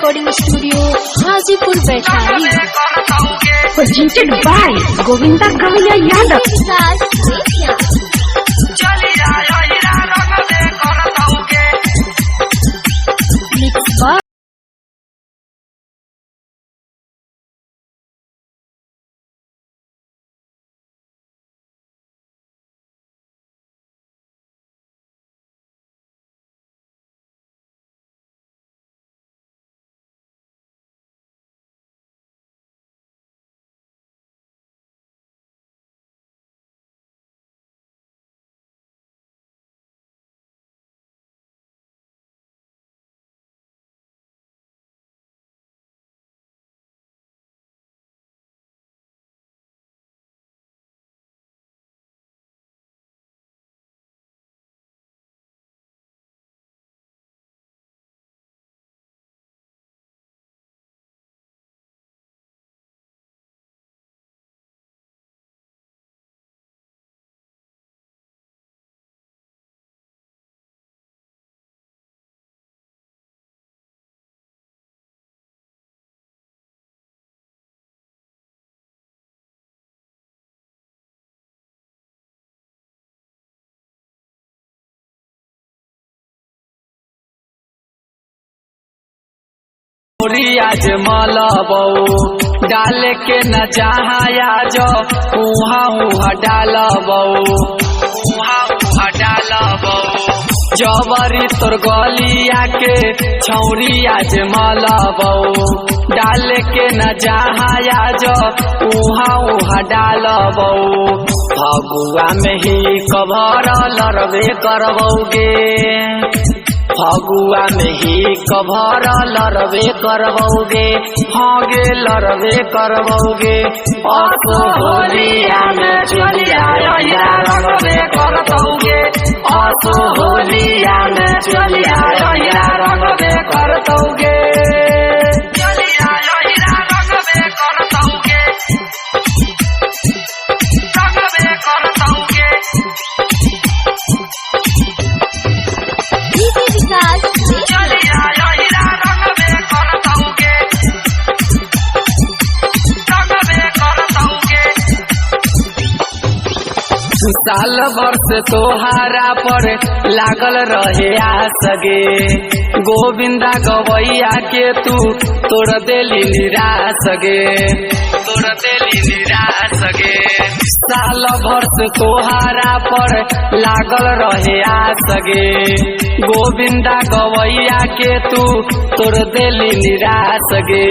Recording studio Hajipur Vaishali. Presented by Govinda Kavya Yadav। आज मलबौ डाल के न चाहाया जो उहा उहा डालबौ जबरी तोर गलिया के छौरी आज मलबौ डाल के न चाहाया जो उहा उहा डालबौ फगुआ में ही कभर लड़बे करबौगे फगुआ में ही कभर लड़बे करबौगे हाँ गे लड़बे करबौगे असो होलिया में चलिया रंगबे करतौगे असो होलिया में चलिया रंगबे करतौगे साल भर से तोहारा पर लागल रहे आसगे गोविंदा गवैया के तू तोड़ देली निराश गे साल भर से तोहारा पर लागल रहे आसगे गोविंदा गवैया के तू तोड़ देली निराश गे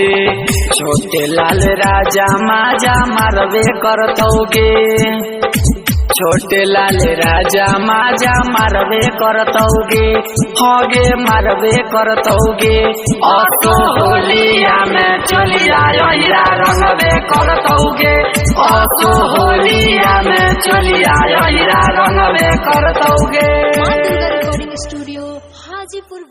छोटे लाल राजा माजा मारबे करतौगे छोटे लाल राजा माजा मारबे करतौगे होगे मारबे करतौगे असो होलिया में चलिया रंगबे करतौगे असो होलिया में चलिया रंगबे करतौगे। Recording studio Hajipur.